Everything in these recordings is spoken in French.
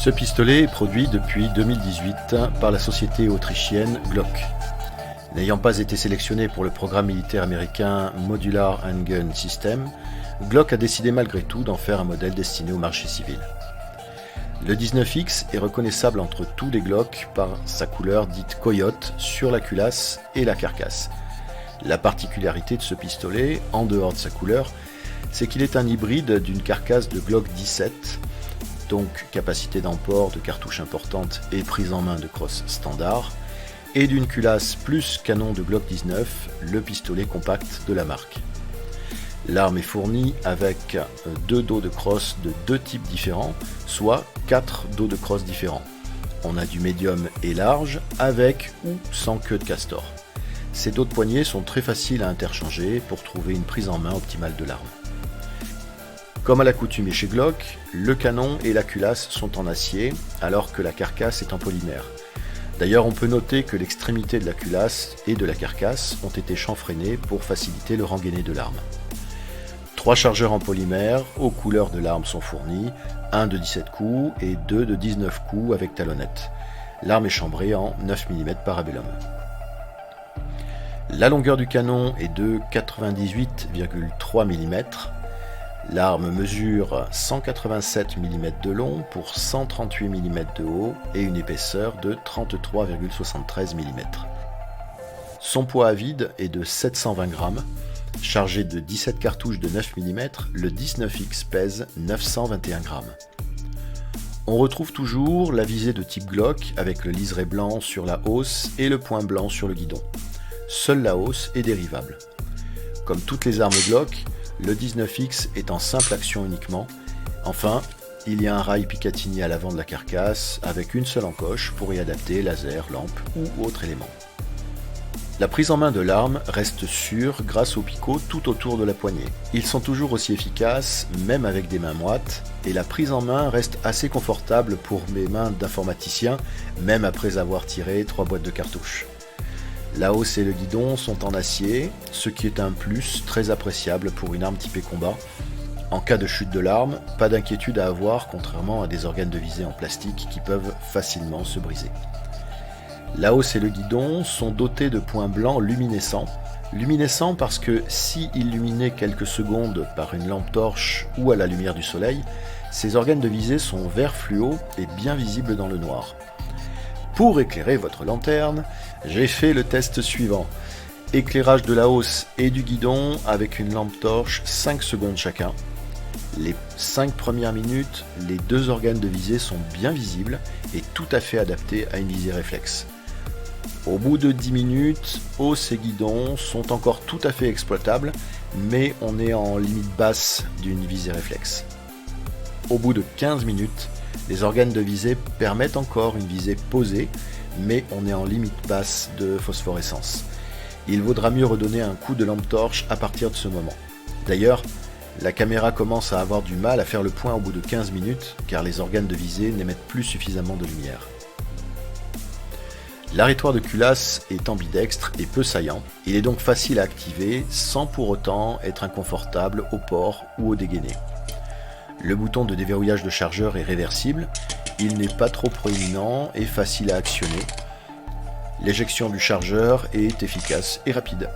Ce pistolet est produit depuis 2018 par la société autrichienne Glock. N'ayant pas été sélectionné pour le programme militaire américain Modular Handgun System, Glock a décidé malgré tout d'en faire un modèle destiné au marché civil. Le 19X est reconnaissable entre tous les Glock par sa couleur dite coyote sur la culasse et la carcasse. La particularité de ce pistolet, en dehors de sa couleur, c'est qu'il est un hybride d'une carcasse de Glock 17, donc capacité d'emport de cartouches importantes et prise en main de crosse standard, et d'une culasse plus canon de Glock 19, le pistolet compact de la marque. L'arme est fournie avec 2 dos de crosse de 2 types différents, soit 4 dos de crosse différents. On a du médium et large, avec ou sans queue de castor. Ces dos de poignet sont très faciles à interchanger pour trouver une prise en main optimale de l'arme. Comme à l'accoutumée chez Glock, le canon et la culasse sont en acier, alors que la carcasse est en polymère. D'ailleurs, on peut noter que l'extrémité de la culasse et de la carcasse ont été chanfreinées pour faciliter le rengainé de l'arme. 3 chargeurs en polymère aux couleurs de l'arme sont fournis, un de 17 coups et 2 de 19 coups avec talonnette. L'arme est chambrée en 9 mm parabellum. La longueur du canon est de 98,3 mm. L'arme mesure 187 mm de long pour 138 mm de haut et une épaisseur de 33,73 mm. Son poids à vide est de 720 grammes. Chargé de 17 cartouches de 9 mm, le 19X pèse 921 grammes. On retrouve toujours la visée de type Glock avec le liseré blanc sur la hausse et le point blanc sur le guidon. Seule la hausse est dérivable. Comme toutes les armes Glock, le 19X est en simple action uniquement. Enfin, il y a un rail Picatinny à l'avant de la carcasse avec une seule encoche pour y adapter laser, lampe ou autre élément. La prise en main de l'arme reste sûre grâce aux picots tout autour de la poignée. Ils sont toujours aussi efficaces, même avec des mains moites, et la prise en main reste assez confortable pour mes mains d'informaticien, même après avoir tiré 3 boîtes de cartouches. La hausse et le guidon sont en acier, ce qui est un plus très appréciable pour une arme typée combat. En cas de chute de l'arme, pas d'inquiétude à avoir contrairement à des organes de visée en plastique qui peuvent facilement se briser. La hausse et le guidon sont dotés de points blancs luminescents. Luminescents parce que si illuminés quelques secondes par une lampe torche ou à la lumière du soleil, ces organes de visée sont vert fluo et bien visibles dans le noir. Pour éclairer votre lanterne, j'ai fait le test suivant. Éclairage de la hausse et du guidon avec une lampe torche 5 secondes chacun. Les 5 premières minutes, les 2 organes de visée sont bien visibles et tout à fait adaptés à une visée réflexe. Au bout de 10 minutes, hausse et guidon sont encore tout à fait exploitables, mais on est en limite basse d'une visée réflexe. Au bout de 15 minutes, les organes de visée permettent encore une visée posée, mais on est en limite basse de phosphorescence. Il vaudra mieux redonner un coup de lampe torche à partir de ce moment. D'ailleurs, la caméra commence à avoir du mal à faire le point au bout de 15 minutes, car les organes de visée n'émettent plus suffisamment de lumière. L'arrêtoir de culasse est ambidextre et peu saillant. Il est donc facile à activer sans pour autant être inconfortable au port ou au dégainé. Le bouton de déverrouillage de chargeur est réversible, il n'est pas trop proéminent et facile à actionner. L'éjection du chargeur est efficace et rapide.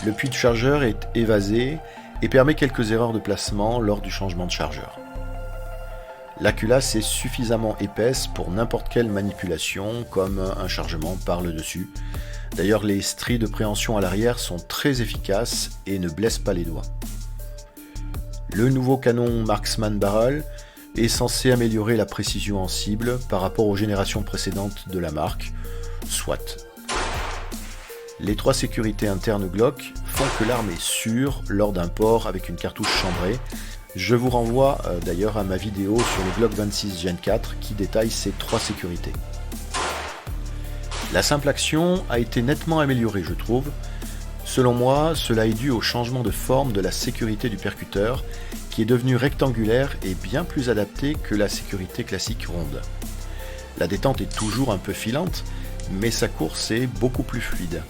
Le puits de chargeur est évasé et permet quelques erreurs de placement lors du changement de chargeur. La culasse est suffisamment épaisse pour n'importe quelle manipulation, comme un chargement par le dessus. D'ailleurs, les stries de préhension à l'arrière sont très efficaces et ne blessent pas les doigts. Le nouveau canon Marksman Barrel est censé améliorer la précision en cible par rapport aux générations précédentes de la marque, soit. Les 3 sécurités internes Glock font que l'arme est sûre lors d'un port avec une cartouche chambrée. Je vous renvoie d'ailleurs à ma vidéo sur le Glock 26 Gen 4 qui détaille ces 3 sécurités. La simple action a été nettement améliorée, je trouve. Selon moi, cela est dû au changement de forme de la sécurité du percuteur qui est devenu rectangulaire et bien plus adapté que la sécurité classique ronde. La détente est toujours un peu filante, mais sa course est beaucoup plus fluide.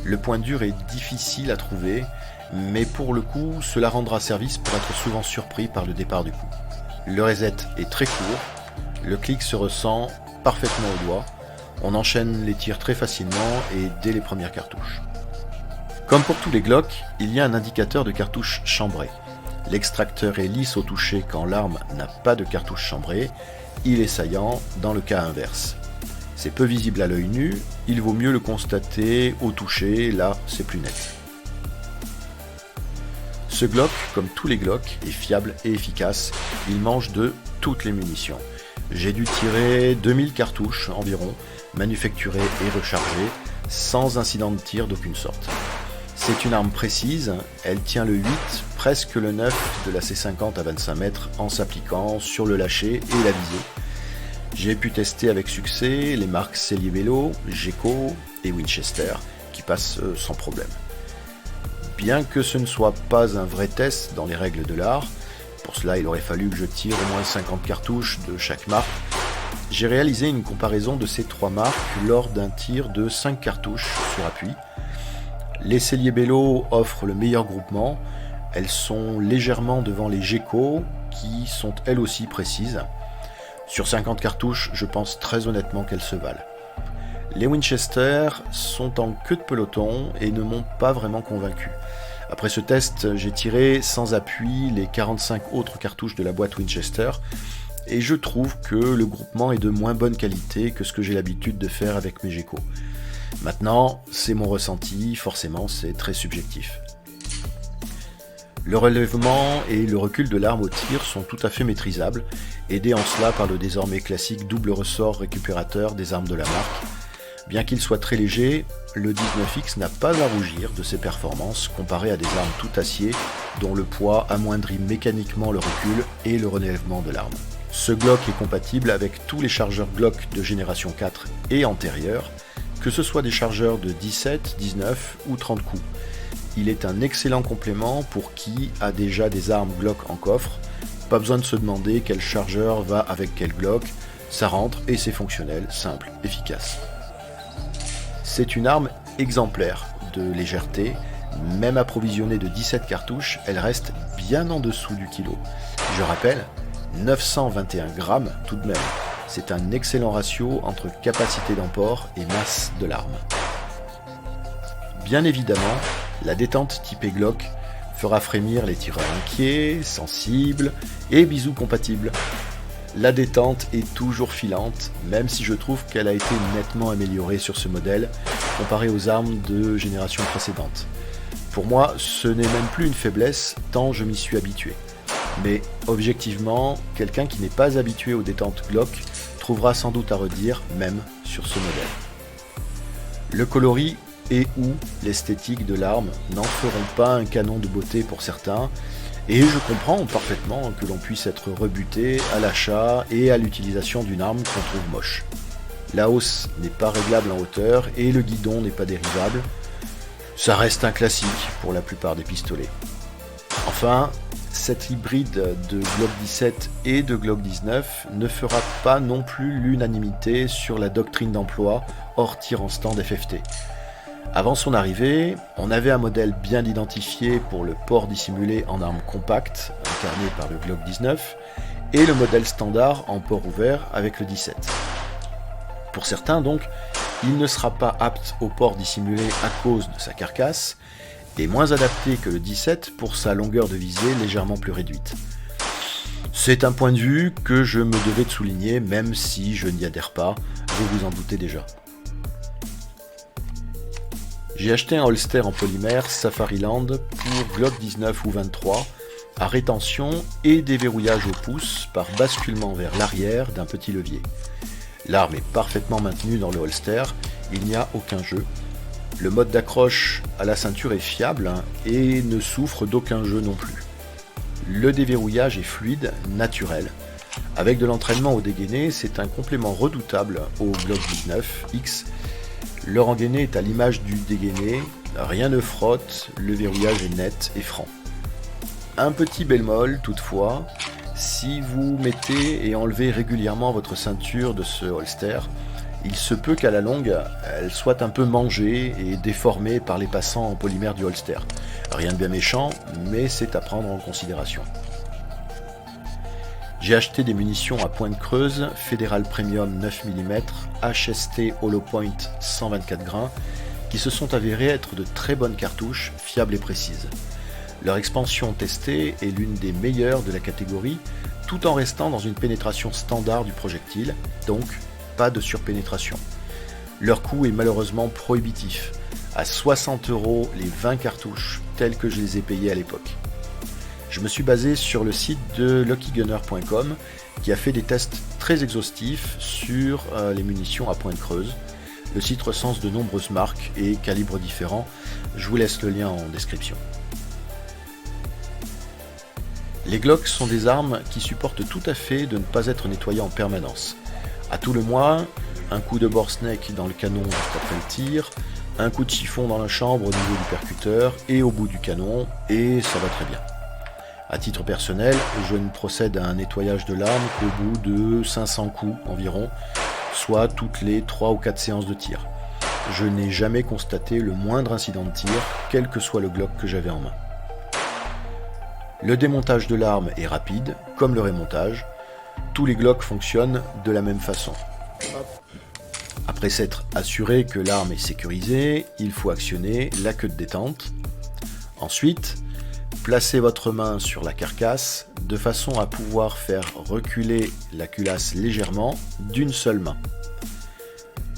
Le point dur est difficile à trouver, mais pour le coup, cela rendra service pour être souvent surpris par le départ du coup. Le reset est très court, Le clic se ressent parfaitement au doigt. On enchaîne les tirs très facilement et dès les premières cartouches. Comme pour tous les Glock, il y a un indicateur de cartouche chambrée. L'extracteur est lisse au toucher quand l'arme n'a pas de cartouche chambrée. Il est saillant dans le cas inverse. C'est peu visible à l'œil nu, il vaut mieux le constater au toucher, là c'est plus net. Ce Glock, comme tous les Glock, est fiable et efficace, il mange de toutes les munitions. J'ai dû tirer 2000 cartouches environ, manufacturées et rechargées, sans incident de tir d'aucune sorte. C'est une arme précise, elle tient le 8, presque le 9 de la C50 à 25 mètres en s'appliquant sur le lâcher et la visée. J'ai pu tester avec succès les marques Cellier-Bello, Geco et Winchester qui passent sans problème. Bien que ce ne soit pas un vrai test dans les règles de l'art, pour cela il aurait fallu que je tire au moins 50 cartouches de chaque marque, j'ai réalisé une comparaison de ces trois marques lors d'un tir de 5 cartouches sur appui. Les Cellier-Bello offrent le meilleur groupement, elles sont légèrement devant les Geco qui sont elles aussi précises. Sur 50 cartouches, je pense très honnêtement qu'elles se valent. Les Winchester sont en queue de peloton et ne m'ont pas vraiment convaincu. Après ce test, j'ai tiré sans appui les 45 autres cartouches de la boîte Winchester et je trouve que le groupement est de moins bonne qualité que ce que j'ai l'habitude de faire avec mes Geco. Maintenant, c'est mon ressenti, forcément c'est très subjectif. Le relèvement et le recul de l'arme au tir sont tout à fait maîtrisables, aidés en cela par le désormais classique double ressort récupérateur des armes de la marque. Bien qu'il soit très léger, le 19X n'a pas à rougir de ses performances comparé à des armes tout acier dont le poids amoindrit mécaniquement le recul et le relèvement de l'arme. Ce Glock est compatible avec tous les chargeurs Glock de génération 4 et antérieure, que ce soit des chargeurs de 17, 19 ou 30 coups. Il est un excellent complément pour qui a déjà des armes Glock en coffre. Pas besoin de se demander quel chargeur va avec quel Glock, ça rentre et c'est fonctionnel, simple, efficace. C'est une arme exemplaire de légèreté, même approvisionnée de 17 cartouches, elle reste bien en dessous du kilo. Je rappelle, 921 grammes tout de même. C'est un excellent ratio entre capacité d'emport et masse de l'arme. Bien évidemment, la détente typée Glock fera frémir les tireurs inquiets, sensibles et bisous compatibles. La détente est toujours filante, même si je trouve qu'elle a été nettement améliorée sur ce modèle, comparé aux armes de génération précédente. Pour moi, ce n'est même plus une faiblesse, tant je m'y suis habitué. Mais objectivement, quelqu'un qui n'est pas habitué aux détentes Glock trouvera sans doute à redire, même sur ce modèle. Le coloris et ou l'esthétique de l'arme n'en feront pas un canon de beauté pour certains, et je comprends parfaitement que l'on puisse être rebuté à l'achat et à l'utilisation d'une arme qu'on trouve moche. La hausse n'est pas réglable en hauteur et le guidon n'est pas dérivable. Ça reste un classique pour la plupart des pistolets. Enfin, cet hybride de Glock 17 et de Glock 19 ne fera pas non plus l'unanimité sur la doctrine d'emploi hors tir en stand FFT. Avant son arrivée, on avait un modèle bien identifié pour le port dissimulé en arme compacte, incarné par le Glock 19, et le modèle standard en port ouvert avec le 17. Pour certains donc, il ne sera pas apte au port dissimulé à cause de sa carcasse, et moins adapté que le 17 pour sa longueur de visée légèrement plus réduite. C'est un point de vue que je me devais de souligner, même si je n'y adhère pas, vous vous en doutez déjà. J'ai acheté un holster en polymère Safariland pour Glock 19 ou 23 à rétention et déverrouillage au pouce par basculement vers l'arrière d'un petit levier. L'arme est parfaitement maintenue dans le holster, il n'y a aucun jeu. Le mode d'accroche à la ceinture est fiable et ne souffre d'aucun jeu non plus. Le déverrouillage est fluide, naturel. Avec de l'entraînement au dégainé, c'est un complément redoutable au Glock 19X. Le rengainé est à l'image du dégainé, rien ne frotte, le verrouillage est net et franc. Un petit bémol toutefois, si vous mettez et enlevez régulièrement votre ceinture de ce holster, il se peut qu'à la longue, elle soit un peu mangée et déformée par les passants en polymère du holster. Rien de bien méchant, mais c'est à prendre en considération. J'ai acheté des munitions à pointe creuse, Fédéral Premium 9 mm, HST Hollow Point 124 grains, qui se sont avérées être de très bonnes cartouches, fiables et précises. Leur expansion testée est l'une des meilleures de la catégorie, tout en restant dans une pénétration standard du projectile, donc pas de surpénétration. Leur coût est malheureusement prohibitif, à 60 € les 20 cartouches, telles que je les ai payées à l'époque. Je me suis basé sur le site de luckygunner.com qui a fait des tests très exhaustifs sur les munitions à pointe creuse. Le site recense de nombreuses marques et calibres différents. Je vous laisse le lien en description. Les Glock sont des armes qui supportent tout à fait de ne pas être nettoyées en permanence. À tout le moins, un coup de bore snake dans le canon juste après le tir, un coup de chiffon dans la chambre au niveau du percuteur et au bout du canon, et ça va très bien. À titre personnel, je ne procède à un nettoyage de l'arme qu'au bout de 500 coups environ, soit toutes les 3 ou 4 séances de tir. Je n'ai jamais constaté le moindre incident de tir, quel que soit le Glock que j'avais en main. Le démontage de l'arme est rapide, comme le remontage. Tous les Glock fonctionnent de la même façon. Après s'être assuré que l'arme est sécurisée, il faut actionner la queue de détente. Ensuite, placez votre main sur la carcasse de façon à pouvoir faire reculer la culasse légèrement d'une seule main.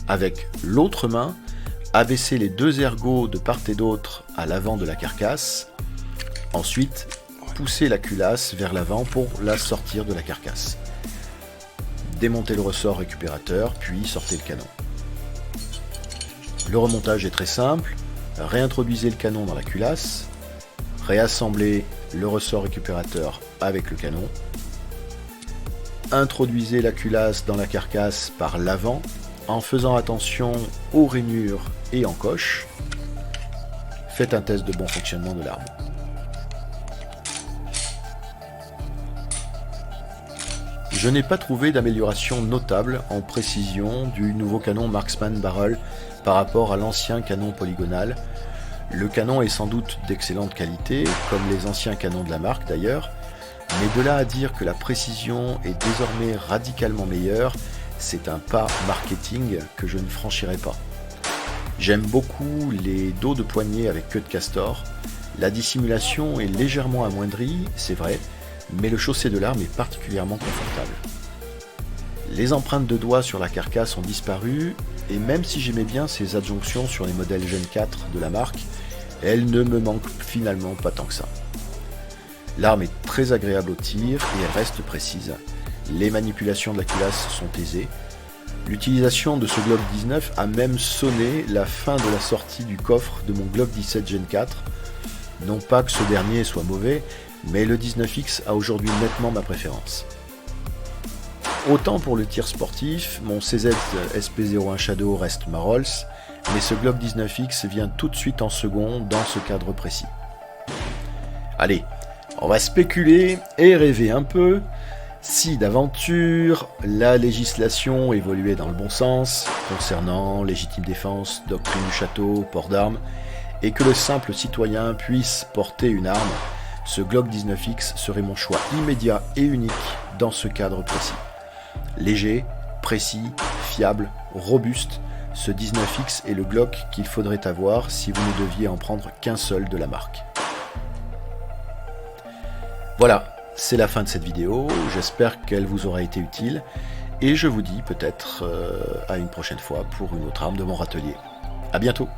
Avec l'autre main, abaissez les deux ergots de part et d'autre à l'avant de la carcasse. Ensuite, poussez la culasse vers l'avant pour la sortir de la carcasse. Démontez le ressort récupérateur, puis sortez le canon. Le remontage est très simple. Réintroduisez le canon dans la culasse. Réassemblez le ressort récupérateur avec le canon. Introduisez la culasse dans la carcasse par l'avant en faisant attention aux rainures et encoches. Faites un test de bon fonctionnement de l'arme. Je n'ai pas trouvé d'amélioration notable en précision du nouveau canon Marksman Barrel par rapport à l'ancien canon polygonal. Le canon est sans doute d'excellente qualité, comme les anciens canons de la marque d'ailleurs, mais de là à dire que la précision est désormais radicalement meilleure, c'est un pas marketing que je ne franchirai pas. J'aime beaucoup les dos de poignée avec queue de castor, la dissimulation est légèrement amoindrie, c'est vrai, mais le chausset de l'arme est particulièrement confortable. Les empreintes de doigts sur la carcasse ont disparu, et même si j'aimais bien ces adjonctions sur les modèles Gen 4 de la marque, elles ne me manquent finalement pas tant que ça. L'arme est très agréable au tir et elle reste précise. Les manipulations de la culasse sont aisées. L'utilisation de ce Glock 19 a même sonné la fin de la sortie du coffre de mon Glock 17 Gen 4. Non pas que ce dernier soit mauvais, mais le 19X a aujourd'hui nettement ma préférence. Autant pour le tir sportif, mon CZ SP01 Shadow reste ma Rolls, mais ce Glock 19X vient tout de suite en second dans ce cadre précis. Allez, on va spéculer et rêver un peu. Si d'aventure, la législation évoluait dans le bon sens, concernant légitime défense, doctrine du château, port d'armes, et que le simple citoyen puisse porter une arme, ce Glock 19X serait mon choix immédiat et unique dans ce cadre précis. Léger, précis, fiable, robuste, ce 19X est le Glock qu'il faudrait avoir si vous ne deviez en prendre qu'un seul de la marque. Voilà, c'est la fin de cette vidéo, j'espère qu'elle vous aura été utile, et je vous dis peut-être à une prochaine fois pour une autre arme de mon râtelier. A bientôt!